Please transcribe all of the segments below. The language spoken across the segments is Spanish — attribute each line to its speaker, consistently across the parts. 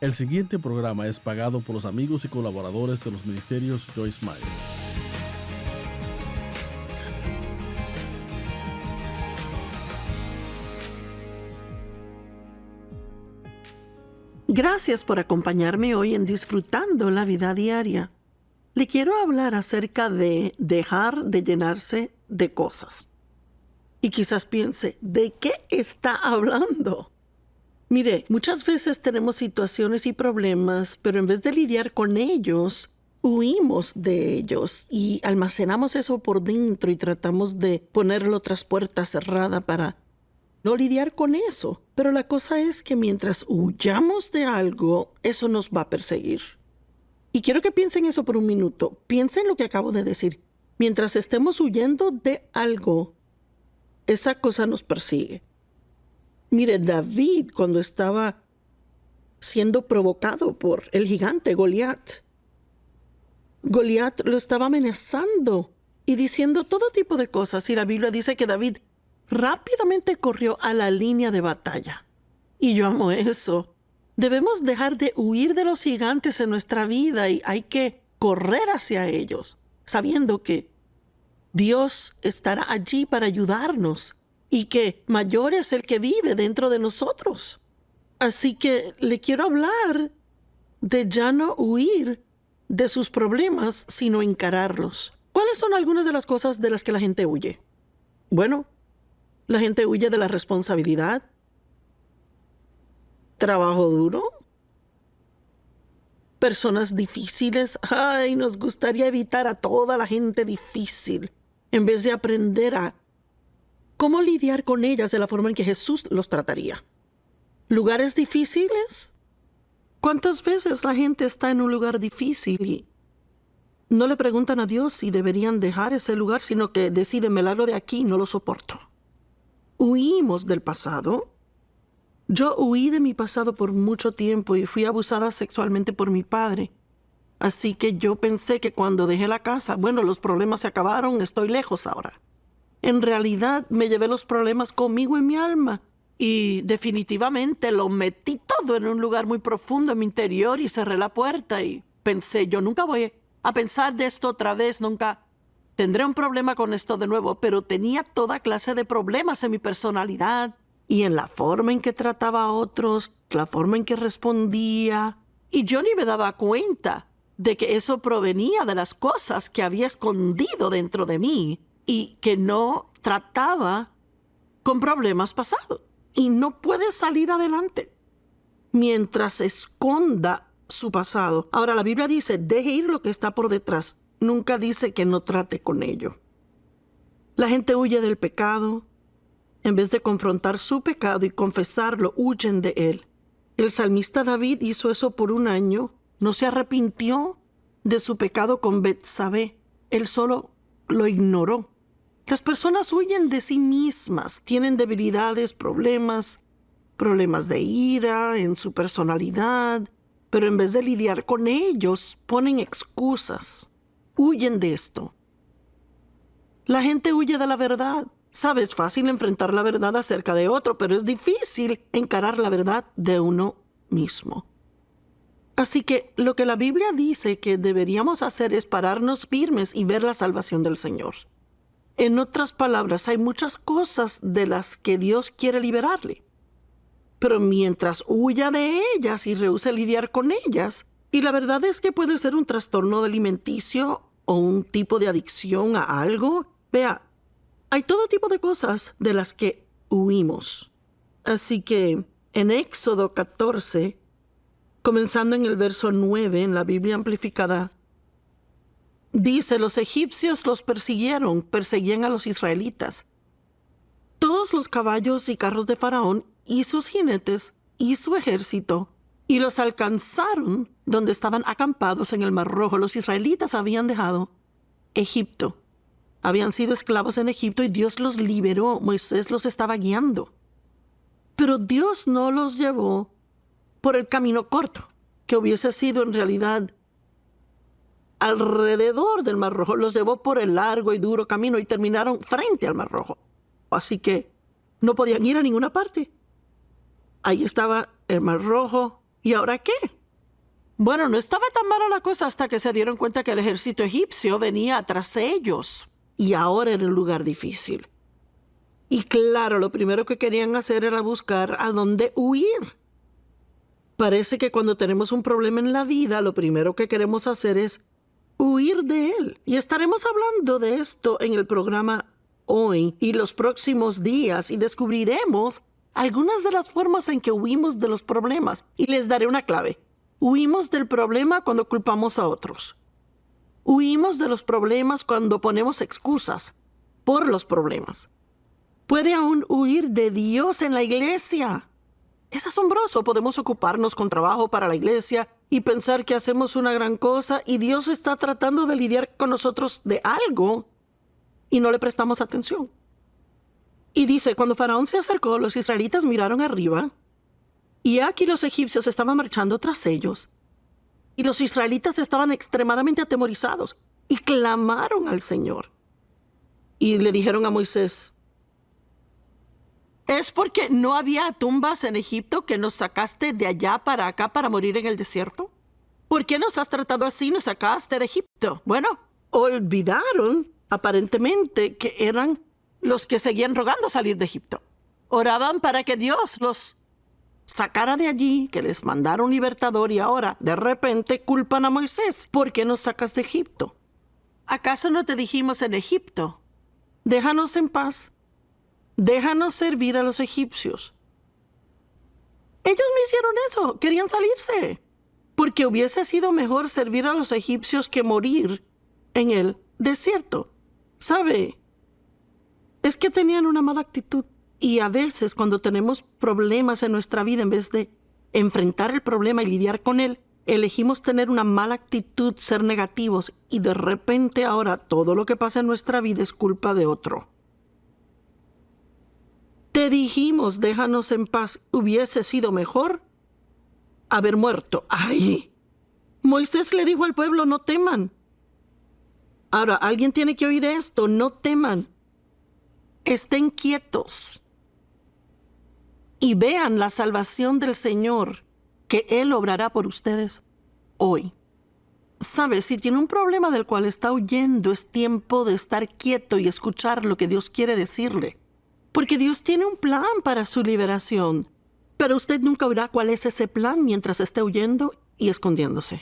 Speaker 1: El siguiente programa es pagado por los amigos y colaboradores de los ministerios Joyce Meyer.
Speaker 2: Gracias por acompañarme hoy en Disfrutando la Vida Diaria. Le quiero hablar acerca de dejar de llenarse de cosas. Y quizás piense, ¿de qué está hablando? Mire, muchas veces tenemos situaciones y problemas, pero en vez de lidiar con ellos, huimos de ellos y almacenamos eso por dentro y tratamos de ponerlo tras puerta cerrada para no lidiar con eso. Pero la cosa es que mientras huyamos de algo, eso nos va a perseguir. Y quiero que piensen eso por un minuto. Piensen lo que acabo de decir. Mientras estemos huyendo de algo, esa cosa nos persigue. Mire, David, cuando estaba siendo provocado por el gigante Goliat, Goliat lo estaba amenazando y diciendo todo tipo de cosas. Y la Biblia dice que David rápidamente corrió a la línea de batalla. Y yo amo eso. Debemos dejar de huir de los gigantes en nuestra vida y hay que correr hacia ellos, sabiendo que Dios estará allí para ayudarnos y que mayor es el que vive dentro de nosotros. Así que le quiero hablar de ya no huir de sus problemas, sino encararlos. ¿Cuáles son algunas de las cosas de las que la gente huye? Bueno, la gente huye de la responsabilidad, trabajo duro, personas difíciles. Ay, nos gustaría evitar a toda la gente difícil en vez de aprender a cómo lidiar con ellas de la forma en que Jesús los trataría. ¿Lugares difíciles? ¿Cuántas veces la gente está en un lugar difícil y no le preguntan a Dios si deberían dejar ese lugar, sino que deciden, me largo de aquí, no lo soporto? Huimos del pasado. Yo huí de mi pasado por mucho tiempo y fui abusada sexualmente por mi padre. Así que yo pensé que cuando dejé la casa, bueno, los problemas se acabaron, estoy lejos ahora. En realidad me llevé los problemas conmigo en mi alma y definitivamente lo metí todo en un lugar muy profundo en mi interior y cerré la puerta y pensé, yo nunca voy a pensar de esto otra vez, nunca tendré un problema con esto de nuevo, pero tenía toda clase de problemas en mi personalidad y en la forma en que trataba a otros, la forma en que respondía. Y yo ni me daba cuenta de que eso provenía de las cosas que había escondido dentro de mí y que no trataba con problemas pasados. Y no puede salir adelante mientras esconda su pasado. Ahora, la Biblia dice, deje ir lo que está por detrás. Nunca dice que no trate con ello. La gente huye del pecado. En vez de confrontar su pecado y confesarlo, huyen de él. El salmista David hizo eso por un año. No se arrepintió de su pecado con Betsabé. Él solo lo ignoró. Las personas huyen de sí mismas. Tienen debilidades, problemas de ira en su personalidad. Pero en vez de lidiar con ellos, ponen excusas. Huyen de esto. La gente huye de la verdad. Sabes, es fácil enfrentar la verdad acerca de otro, pero es difícil encarar la verdad de uno mismo. Así que lo que la Biblia dice que deberíamos hacer es pararnos firmes y ver la salvación del Señor. En otras palabras, hay muchas cosas de las que Dios quiere liberarle. Pero mientras huya de ellas y rehúse lidiar con ellas, y la verdad es que puede ser un trastorno alimenticio o un tipo de adicción a algo. Vea, hay todo tipo de cosas de las que huimos. Así que en Éxodo 14, comenzando en el verso 9, en la Biblia amplificada, dice, los egipcios los perseguían a los israelitas. Todos los caballos y carros de Faraón y sus jinetes y su ejército, y los alcanzaron donde estaban acampados en el Mar Rojo. Los israelitas habían dejado Egipto. Habían sido esclavos en Egipto y Dios los liberó. Moisés los estaba guiando. Pero Dios no los llevó por el camino corto, que hubiese sido en realidad alrededor del Mar Rojo. Los llevó por el largo y duro camino y terminaron frente al Mar Rojo. Así que no podían ir a ninguna parte. Ahí estaba el Mar Rojo, ¿Y ahora qué? Bueno, no estaba tan mala la cosa hasta que se dieron cuenta que el ejército egipcio venía tras ellos. Y ahora era un lugar difícil. Y claro, lo primero que querían hacer era buscar a dónde huir. Parece que cuando tenemos un problema en la vida, lo primero que queremos hacer es huir de él. Y estaremos hablando de esto en el programa hoy y los próximos días y descubriremos algunas de las formas en que huimos de los problemas. Y les daré una clave. Huimos del problema cuando culpamos a otros. Huimos de los problemas cuando ponemos excusas por los problemas. Puede aún huir de Dios en la iglesia. Es asombroso. Podemos ocuparnos con trabajo para la iglesia y pensar que hacemos una gran cosa y Dios está tratando de lidiar con nosotros de algo y no le prestamos atención. Y dice, cuando Faraón se acercó, los israelitas miraron arriba y aquí los egipcios estaban marchando tras ellos. Y los israelitas estaban extremadamente atemorizados y clamaron al Señor. Y le dijeron a Moisés, ¿es porque no había tumbas en Egipto que nos sacaste de allá para acá para morir en el desierto? ¿Por qué nos has tratado así? Nos sacaste de Egipto. Bueno, olvidaron aparentemente que eran los que seguían rogando salir de Egipto. Oraban para que Dios los sacara de allí, que les mandara un libertador y ahora, de repente, culpan a Moisés. ¿Por qué nos sacas de Egipto? ¿Acaso no te dijimos en Egipto? Déjanos en paz. Déjanos servir a los egipcios. Ellos no hicieron eso, querían salirse. Porque hubiese sido mejor servir a los egipcios que morir en el desierto. ¿Sabe? Es que tenían una mala actitud. Y a veces cuando tenemos problemas en nuestra vida, en vez de enfrentar el problema y lidiar con él, elegimos tener una mala actitud, ser negativos, y de repente ahora todo lo que pasa en nuestra vida es culpa de otro. Te dijimos, déjanos en paz. Hubiese sido mejor haber muerto. ¡Ay! Moisés le dijo al pueblo, no teman. Ahora, alguien tiene que oír esto, no teman. Estén quietos. Y vean la salvación del Señor, que Él obrará por ustedes hoy. ¿Sabe? Si tiene un problema del cual está huyendo, es tiempo de estar quieto y escuchar lo que Dios quiere decirle. Porque Dios tiene un plan para su liberación, pero usted nunca verá cuál es ese plan mientras esté huyendo y escondiéndose.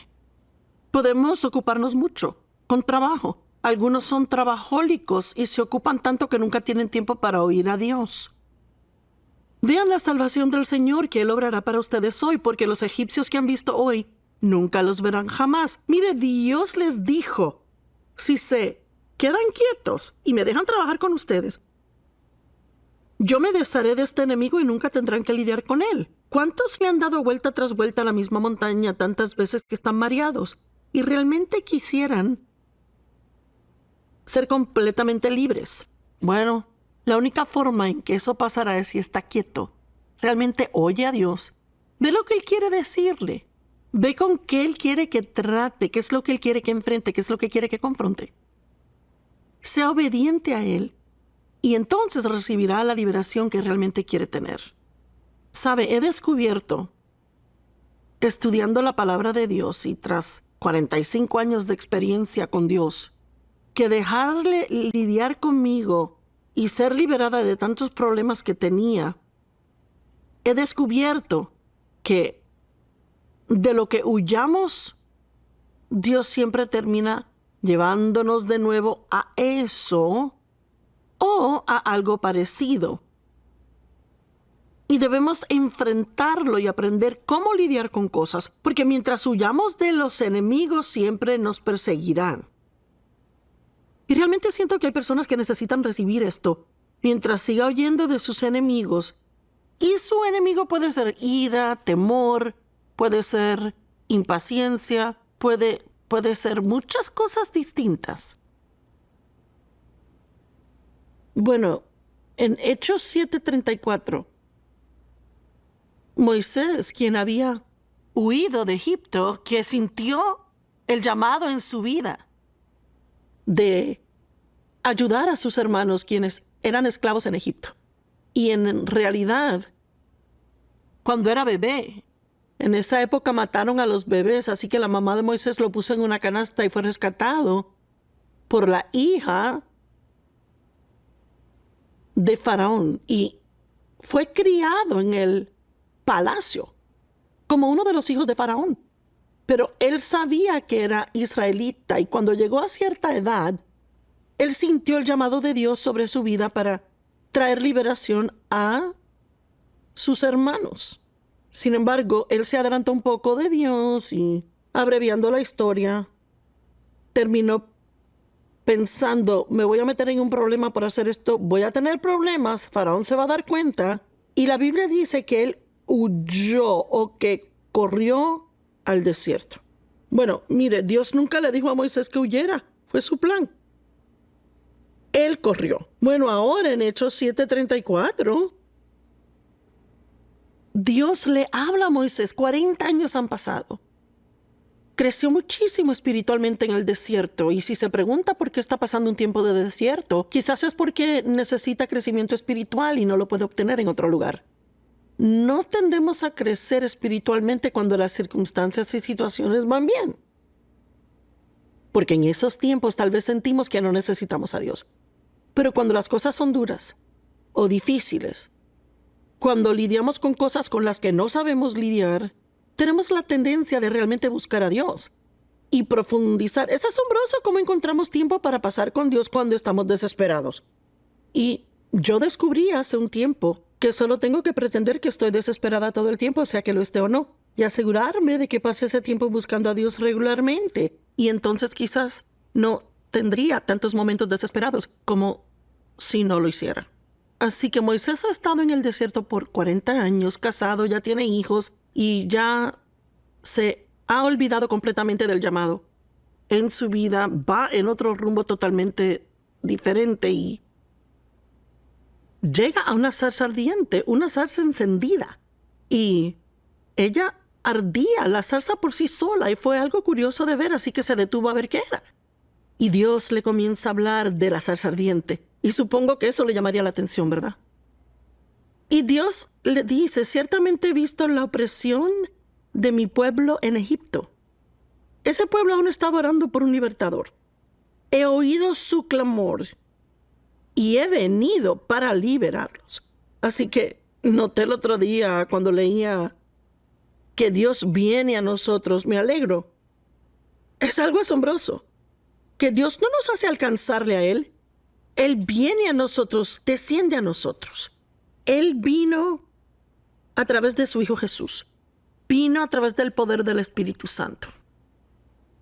Speaker 2: Podemos ocuparnos mucho con trabajo. Algunos son trabajólicos y se ocupan tanto que nunca tienen tiempo para oír a Dios. Vean la salvación del Señor que Él obrará para ustedes hoy, porque los egipcios que han visto hoy nunca los verán jamás. Mire, Dios les dijo, si se quedan quietos y me dejan trabajar con ustedes, yo me desharé de este enemigo y nunca tendrán que lidiar con él. ¿Cuántos le han dado vuelta tras vuelta a la misma montaña tantas veces que están mareados y realmente quisieran ser completamente libres? Bueno, la única forma en que eso pasará es si está quieto. Realmente oye a Dios. Ve lo que Él quiere decirle. Ve con qué Él quiere que trate, qué es lo que Él quiere que enfrente, qué es lo que quiere que confronte. Sea obediente a Él y entonces recibirá la liberación que realmente quiere tener. Sabe, he descubierto, estudiando la palabra de Dios y tras 45 años de experiencia con Dios, que dejarle lidiar conmigo y ser liberada de tantos problemas que tenía, he descubierto que de lo que huyamos, Dios siempre termina llevándonos de nuevo a eso o a algo parecido. Y debemos enfrentarlo y aprender cómo lidiar con cosas, porque mientras huyamos de los enemigos siempre nos perseguirán. Y realmente siento que hay personas que necesitan recibir esto mientras siga huyendo de sus enemigos. Y su enemigo puede ser ira, temor, puede ser impaciencia, puede ser muchas cosas distintas. Bueno, en Hechos 7:34, Moisés, quien había huido de Egipto, que sintió el llamado en su vida de ayudar a sus hermanos quienes eran esclavos en Egipto. Y en realidad, cuando era bebé, En esa época mataron a los bebés, así que la mamá de Moisés lo puso en una canasta y fue rescatado por la hija de Faraón y fue criado en el palacio como uno de los hijos de Faraón. Pero él sabía que era israelita y cuando llegó a cierta edad, él sintió el llamado de Dios sobre su vida para traer liberación a sus hermanos. Sin embargo, él se adelantó un poco de Dios y, abreviando la historia, terminó pensando, me voy a meter en un problema por hacer esto, voy a tener problemas, Faraón se va a dar cuenta. Y la Biblia dice que él huyó o que corrió al desierto. Bueno, mire, Dios nunca le dijo a Moisés que huyera, fue su plan. Él corrió. Bueno, ahora en Hechos 7:34, Dios le habla a Moisés. 40 años han pasado. Creció muchísimo espiritualmente en el desierto. Y si se pregunta por qué está pasando un tiempo de desierto, quizás es porque necesita crecimiento espiritual y no lo puede obtener en otro lugar. No tendemos a crecer espiritualmente cuando las circunstancias y situaciones van bien. Porque en esos tiempos tal vez sentimos que no necesitamos a Dios. Pero cuando las cosas son duras o difíciles, cuando lidiamos con cosas con las que no sabemos lidiar, tenemos la tendencia de realmente buscar a Dios y profundizar. Es asombroso cómo encontramos tiempo para pasar con Dios cuando estamos desesperados. Y yo descubrí hace un tiempo que solo tengo que pretender que estoy desesperada todo el tiempo, sea que lo esté o no, y asegurarme de que pase ese tiempo buscando a Dios regularmente. Y entonces quizás no tendría tantos momentos desesperados como si no lo hiciera. Así que Moisés ha estado en el desierto por 40 años, casado, ya tiene hijos y ya se ha olvidado completamente del llamado. En su vida va en otro rumbo totalmente diferente y llega a una zarza ardiente, una zarza encendida. Y ella ardía, la zarza por sí sola, y fue algo curioso de ver, así que se detuvo a ver qué era. Y Dios le comienza a hablar de la zarza ardiente. Y supongo que eso le llamaría la atención, ¿verdad? Y Dios le dice, ciertamente he visto la opresión de mi pueblo en Egipto. Ese pueblo aún estaba orando por un libertador. He oído su clamor y he venido para liberarlos. Así que noté el otro día cuando leía que Dios viene a nosotros, me alegro. Es algo asombroso, que Dios no nos hace alcanzarle a Él. Él viene a nosotros, desciende a nosotros. Él vino a través de su Hijo Jesús. Vino a través del poder del Espíritu Santo.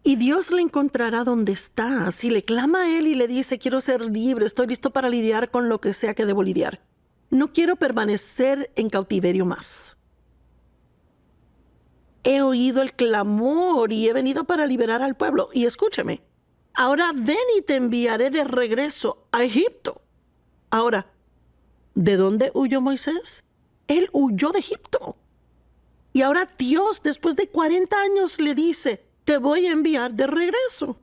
Speaker 2: Y Dios le encontrará donde está. Si le clama a Él y le dice, quiero ser libre, estoy listo para lidiar con lo que sea que debo lidiar. No quiero permanecer en cautiverio más. He oído el clamor y he venido para liberar al pueblo. Y escúcheme. Ahora ven y te enviaré de regreso a Egipto. Ahora, ¿de dónde huyó Moisés? Él huyó de Egipto. Y ahora Dios, después de 40 años, le dice, te voy a enviar de regreso.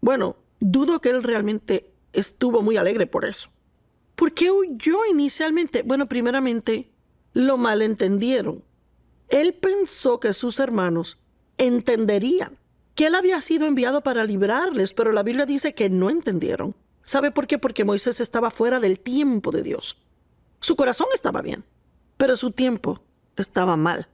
Speaker 2: Bueno, dudo que él realmente estuvo muy alegre por eso. ¿Por qué huyó inicialmente? Bueno, primeramente, lo malentendieron. Él pensó que sus hermanos entenderían que él había sido enviado para librarles, pero la Biblia dice que no entendieron. ¿Sabe por qué? Porque Moisés estaba fuera del tiempo de Dios. Su corazón estaba bien, pero su tiempo estaba mal.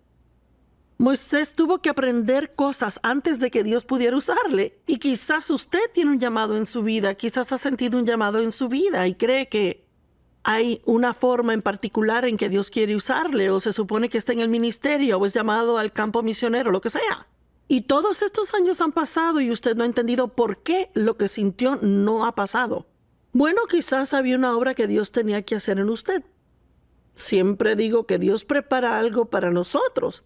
Speaker 2: Moisés tuvo que aprender cosas antes de que Dios pudiera usarle. Y quizás usted tiene un llamado en su vida, quizás ha sentido un llamado en su vida y cree que hay una forma en particular en que Dios quiere usarle, o se supone que está en el ministerio, o es llamado al campo misionero, lo que sea. Y todos estos años han pasado y usted no ha entendido por qué lo que sintió no ha pasado. Bueno, quizás había una obra que Dios tenía que hacer en usted. Siempre digo que Dios prepara algo para nosotros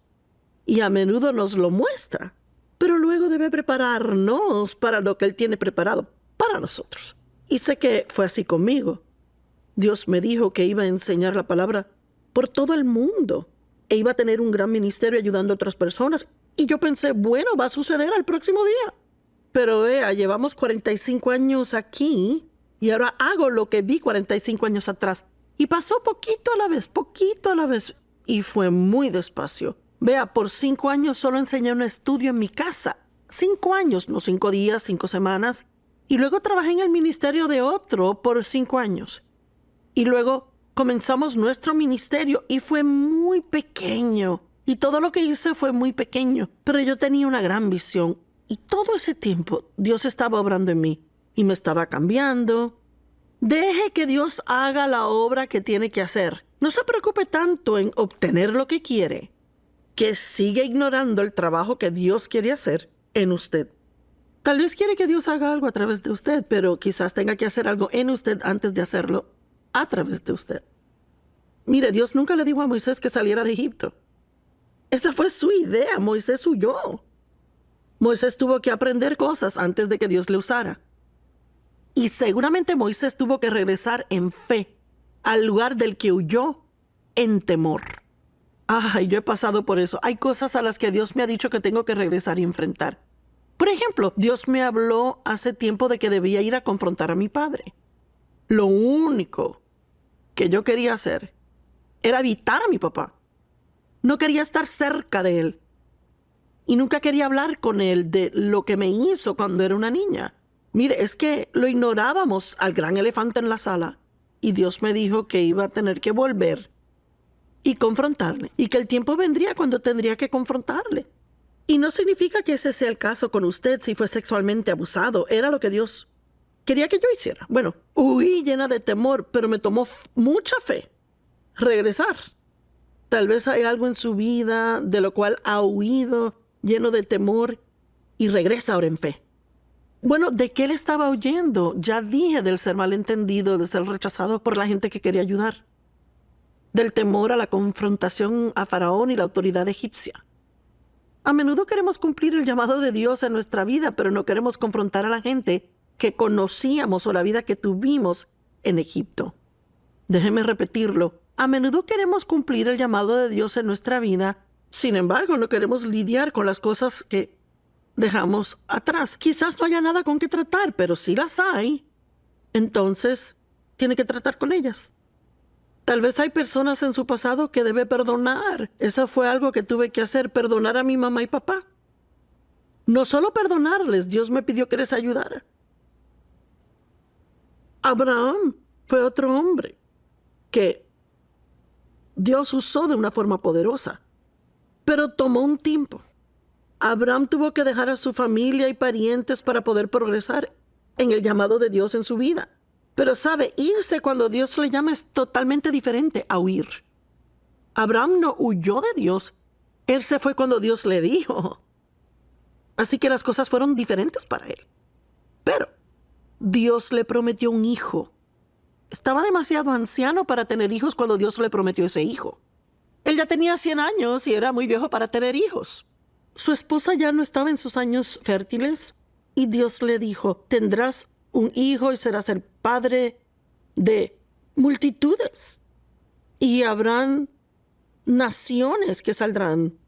Speaker 2: y a menudo nos lo muestra, pero luego debe prepararnos para lo que Él tiene preparado para nosotros. Y sé que fue así conmigo. Dios me dijo que iba a enseñar la palabra por todo el mundo e iba a tener un gran ministerio ayudando a otras personas. Y yo pensé, bueno, va a suceder al próximo día. Pero vea, llevamos 45 años aquí y ahora hago lo que vi 45 años atrás. Y pasó poquito a la vez, y fue muy despacio. Vea, por 5 años solo enseñé un estudio en mi casa. 5 años, no 5 días, 5 semanas. Y luego trabajé en el ministerio de otro por 5 años. Y luego comenzamos nuestro ministerio y fue muy pequeño. Y todo lo que hice fue muy pequeño. Pero yo tenía una gran visión. Y todo ese tiempo Dios estaba obrando en mí y me estaba cambiando. Deje que Dios haga la obra que tiene que hacer. No se preocupe tanto en obtener lo que quiere, que sigue ignorando el trabajo que Dios quiere hacer en usted. Tal vez quiere que Dios haga algo a través de usted, pero quizás tenga que hacer algo en usted antes de hacerlo a través de usted. Mire, Dios nunca le dijo a Moisés que saliera de Egipto. Esa fue su idea. Moisés huyó. Moisés tuvo que aprender cosas antes de que Dios le usara. Y seguramente Moisés tuvo que regresar en fe al lugar del que huyó en temor. Ay, yo he pasado por eso. Hay cosas a las que Dios me ha dicho que tengo que regresar y enfrentar. Por ejemplo, Dios me habló hace tiempo de que debía ir a confrontar a mi padre. Lo único que yo quería hacer era evitar a mi papá. No quería estar cerca de él. Y nunca quería hablar con él de lo que me hizo cuando era una niña. Mire, es que lo ignorábamos al gran elefante en la sala. Y Dios me dijo que iba a tener que volver y confrontarle. Y que el tiempo vendría cuando tendría que confrontarle. Y no significa que ese sea el caso con usted si fue sexualmente abusado. Era lo que Dios quería que yo hiciera. Bueno, huí llena de temor, pero me tomó mucha fe regresar. Tal vez hay algo en su vida de lo cual ha huido lleno de temor y regresa ahora en fe. Bueno, ¿de qué le estaba huyendo? Ya dije del ser malentendido, de ser rechazado por la gente que quería ayudar. Del temor a la confrontación a Faraón y la autoridad egipcia. A menudo queremos cumplir el llamado de Dios en nuestra vida, pero no queremos confrontar a la gente que conocíamos o la vida que tuvimos en Egipto. Déjeme repetirlo. A menudo queremos cumplir el llamado de Dios en nuestra vida. Sin embargo, no queremos lidiar con las cosas que dejamos atrás. Quizás no haya nada con que tratar, pero si las hay, entonces tiene que tratar con ellas. Tal vez hay personas en su pasado que debe perdonar. Eso fue algo que tuve que hacer, perdonar a mi mamá y papá. No solo perdonarles, Dios me pidió que les ayudara. Abraham fue otro hombre que Dios usó de una forma poderosa, pero tomó un tiempo. Abraham tuvo que dejar a su familia y parientes para poder progresar en el llamado de Dios en su vida. Pero sabe, irse cuando Dios le llama es totalmente diferente a huir. Abraham no huyó de Dios, él se fue cuando Dios le dijo. Así que las cosas fueron diferentes para él. Pero Dios le prometió un hijo. Estaba demasiado anciano para tener hijos cuando Dios le prometió ese hijo. Él ya tenía 100 años y era muy viejo para tener hijos. Su esposa ya no estaba en sus años fértiles y Dios le dijo, tendrás un hijo y serás el padre de multitudes. Y habrán naciones que saldrán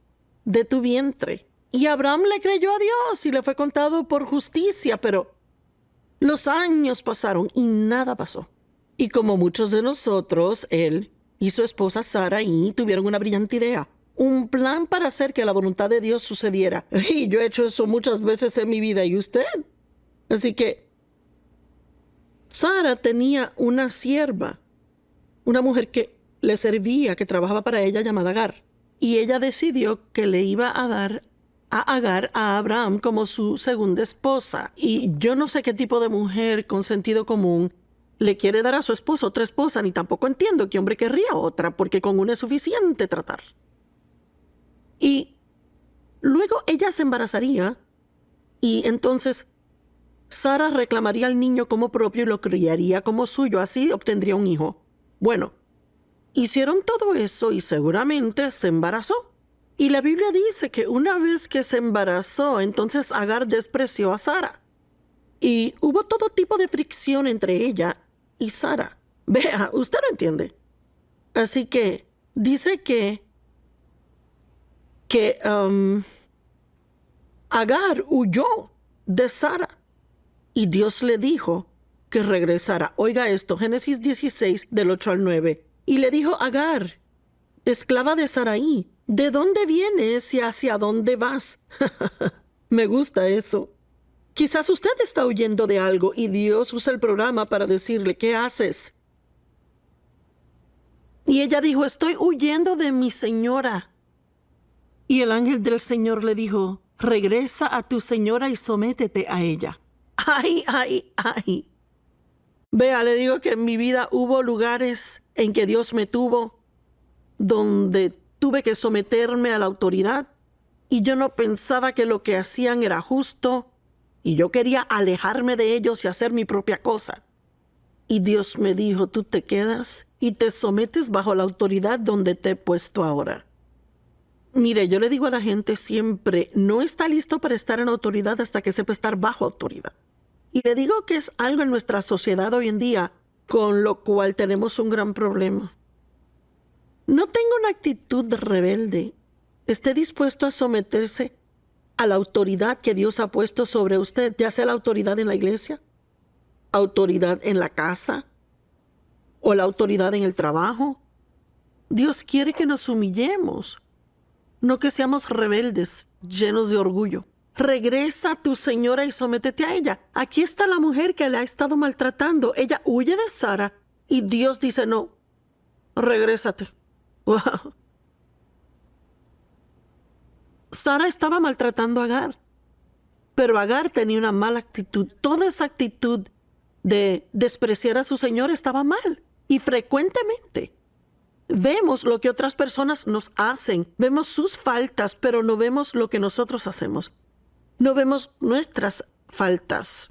Speaker 2: de tu vientre. Y Abraham le creyó a Dios y le fue contado por justicia, pero los años pasaron y nada pasó. Y como muchos de nosotros, él y su esposa Sarai tuvieron una brillante idea. Un plan para hacer que la voluntad de Dios sucediera. Y yo he hecho eso muchas veces en mi vida. ¿Y usted? Así que Sara tenía una sierva, una mujer que le servía, que trabajaba para ella, llamada Agar. Y ella decidió que le iba a dar a Agar a Abraham como su segunda esposa. Y yo no sé qué tipo de mujer con sentido común le quiere dar a su esposo otra esposa, ni tampoco entiendo qué hombre querría otra, porque con una es suficiente tratar. Y luego ella se embarazaría y entonces Sara reclamaría al niño como propio y lo criaría como suyo. Así obtendría un hijo. Bueno, hicieron todo eso y seguramente se embarazó. Y la Biblia dice que una vez que se embarazó, entonces Agar despreció a Sara. Y hubo todo tipo de fricción entre ella y Sara. Vea, usted lo entiende. Así que dice que Agar huyó de Sara y Dios le dijo que regresara. Oiga esto, Génesis 16 del 8 al 9. Y le dijo Agar, esclava de Sarai, ¿De dónde vienes y hacia dónde vas? Me gusta eso. Quizás usted está huyendo de algo y Dios usa el programa para decirle, ¿qué haces? Y ella dijo, estoy huyendo de mi señora. Y el ángel del Señor le dijo, regresa a tu señora y sométete a ella. ¡Ay, ay, ay! Vea, le digo que en mi vida hubo lugares en que Dios me tuvo, donde tuve que someterme a la autoridad, y yo no pensaba que lo que hacían era justo, y yo quería alejarme de ellos y hacer mi propia cosa. Y Dios me dijo, tú te quedas y te sometes bajo la autoridad donde te he puesto ahora. Mire, yo le digo a la gente siempre, no está listo para estar en autoridad hasta que sepa estar bajo autoridad. Y le digo que es algo en nuestra sociedad hoy en día con lo cual tenemos un gran problema. No tenga una actitud rebelde. Esté dispuesto a someterse a la autoridad que Dios ha puesto sobre usted, ya sea la autoridad en la iglesia, autoridad en la casa o la autoridad en el trabajo. Dios quiere que nos humillemos, no que seamos rebeldes, llenos de orgullo. Regresa a tu señora y sométete a ella. Aquí está la mujer que la ha estado maltratando. Ella huye de Sara y Dios dice, no, regrésate. Wow. Sara estaba maltratando a Agar, pero Agar tenía una mala actitud. Toda esa actitud de despreciar a su señor estaba mal. Y frecuentemente vemos lo que otras personas nos hacen. Vemos sus faltas, pero no vemos lo que nosotros hacemos. No vemos nuestras faltas.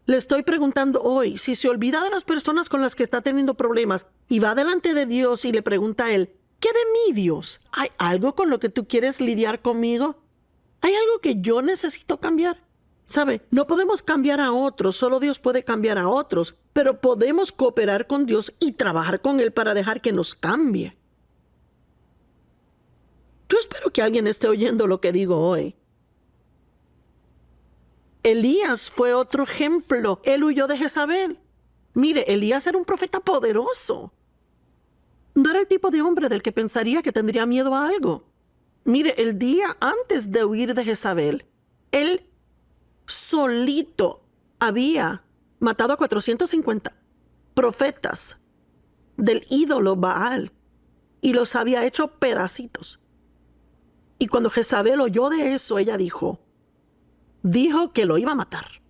Speaker 2: Le estoy preguntando hoy, si se olvida de las personas con las que está teniendo problemas y va delante de Dios y le pregunta a Él, ¿qué de mí, Dios? ¿Hay algo con lo que tú quieres lidiar conmigo? ¿Hay algo que yo necesito cambiar? ¿Sabe? No podemos cambiar a otros, solo Dios puede cambiar a otros, pero podemos cooperar con Dios y trabajar con Él para dejar que nos cambie. Yo espero que alguien esté oyendo lo que digo hoy. Elías fue otro ejemplo. Él huyó de Jezabel. Mire, Elías era un profeta poderoso. No era el tipo de hombre del que pensaría que tendría miedo a algo. Mire, el día antes de huir de Jezabel, él solito había matado a 450 profetas del ídolo Baal y los había hecho pedacitos. Y cuando Jezabel oyó de eso, ella dijo que lo iba a matar.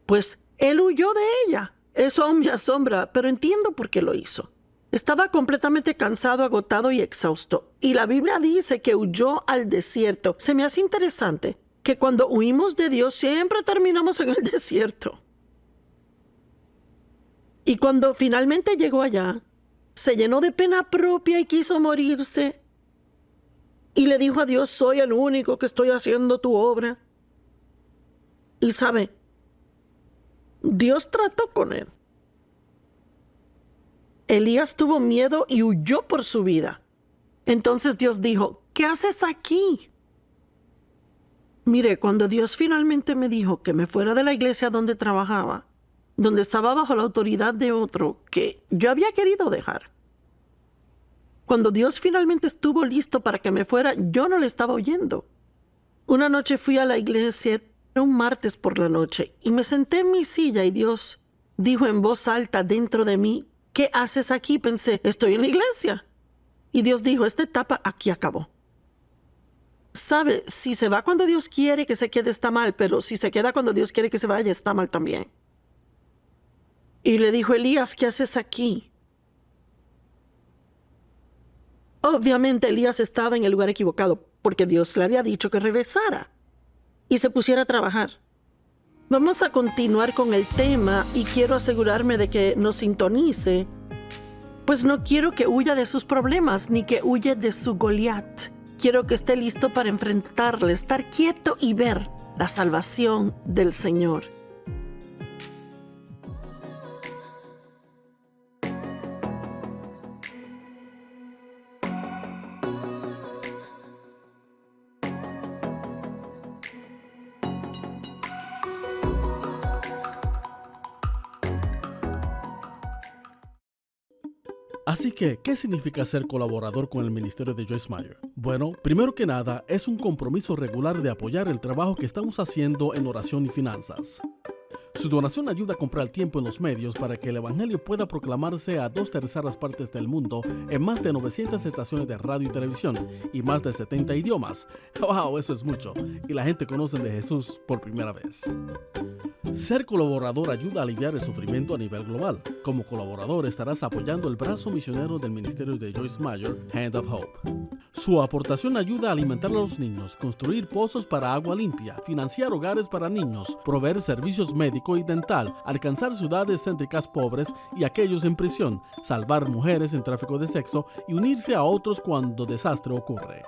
Speaker 2: Pues él huyó de ella. Eso aún me asombra, pero entiendo por qué lo hizo. Estaba completamente cansado, agotado y exhausto. Y la Biblia dice que huyó al desierto. Se me hace interesante que cuando huimos de Dios siempre terminamos en el desierto. Y cuando finalmente llegó allá, se llenó de pena propia y quiso morirse. Y le dijo a Dios, soy el único que estoy haciendo tu obra. Y sabe, Dios trató con él. Elías tuvo miedo y huyó por su vida. Entonces Dios dijo, ¿qué haces aquí? Mire, cuando Dios finalmente me dijo que me fuera de la iglesia donde trabajaba, donde estaba bajo la autoridad de otro que yo había querido dejar, cuando Dios finalmente estuvo listo para que me fuera, yo no le estaba oyendo. Una noche fui a la iglesia, era un martes por la noche, y me senté en mi silla y Dios dijo en voz alta dentro de mí, ¿qué haces aquí? Pensé, estoy en la iglesia. Y Dios dijo, esta etapa aquí acabó. ¿Sabe? Si se va cuando Dios quiere que se quede está mal, pero si se queda cuando Dios quiere que se vaya está mal también. Y le dijo, Elías, ¿qué haces aquí? Obviamente Elías estaba en el lugar equivocado porque Dios le había dicho que regresara y se pusiera a trabajar. Vamos a continuar con el tema y quiero asegurarme de que nos sintonice, pues no quiero que huya de sus problemas ni que huya de su Goliat. Quiero que esté listo para enfrentarle, estar quieto y ver la salvación del Señor.
Speaker 1: Así que, ¿qué significa ser colaborador con el ministerio de Joyce Meyer? Bueno, primero que nada, es un compromiso regular de apoyar el trabajo que estamos haciendo en oración y finanzas. Su donación ayuda a comprar tiempo en los medios para que el Evangelio pueda proclamarse a 2/3 partes del mundo en más de 900 estaciones de radio y televisión y más de 70 idiomas. ¡Wow! Eso es mucho. Y la gente conoce de Jesús por primera vez. Ser colaborador ayuda a aliviar el sufrimiento a nivel global. Como colaborador estarás apoyando el brazo misionero del ministerio de Joyce Meyer, Hand of Hope. Su aportación ayuda a alimentar a los niños, construir pozos para agua limpia, financiar hogares para niños, proveer servicios médico y dental, alcanzar ciudades céntricas pobres y aquellos en prisión, salvar mujeres en tráfico de sexo y unirse a otros cuando desastre ocurre.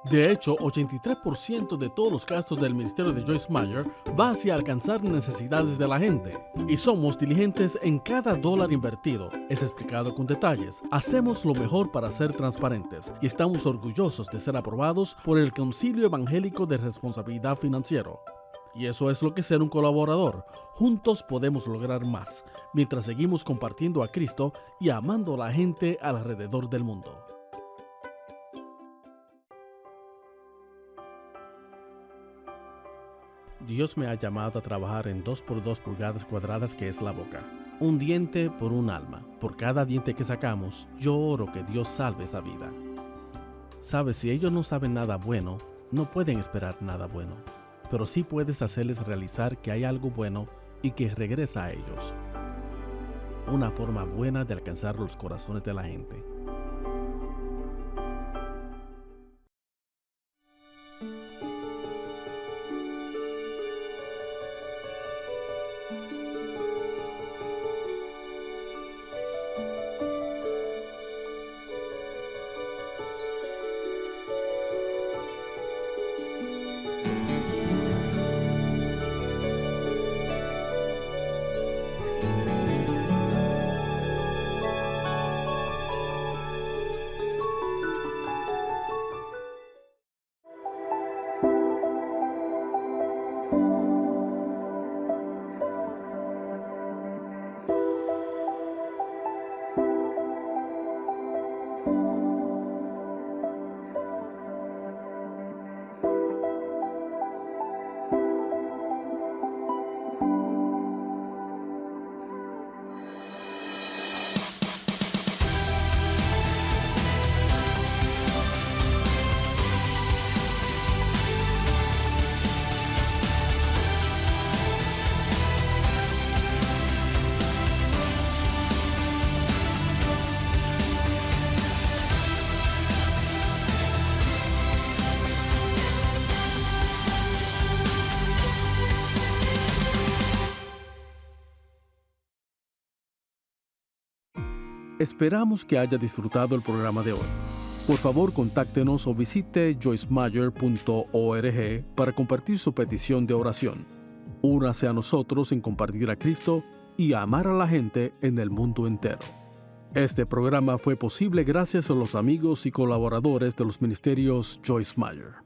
Speaker 1: De hecho, 83% de todos los gastos del ministerio de Joyce Meyer va hacia alcanzar necesidades de la gente. Y somos diligentes en cada dólar invertido. Es explicado con detalles. Hacemos lo mejor para ser transparentes y estamos orgullosos de ser aprobados por el Concilio Evangélico de Responsabilidad Financiera. Y eso es lo que es ser un colaborador. Juntos podemos lograr más, mientras seguimos compartiendo a Cristo y amando a la gente alrededor del mundo. Dios me ha llamado a trabajar en 2 por 2 pulgadas cuadradas que es la boca. Un diente por un alma. Por cada diente que sacamos, yo oro que Dios salve esa vida. Sabes, si ellos no saben nada bueno, no pueden esperar nada bueno. Pero sí puedes hacerles realizar que hay algo bueno y que regresa a ellos. Una forma buena de alcanzar los corazones de la gente. Esperamos que haya disfrutado el programa de hoy. Por favor, contáctenos o visite joycemeyer.org para compartir su petición de oración. Únase a nosotros en compartir a Cristo y a amar a la gente en el mundo entero. Este programa fue posible gracias a los amigos y colaboradores de los ministerios Joyce Meyer.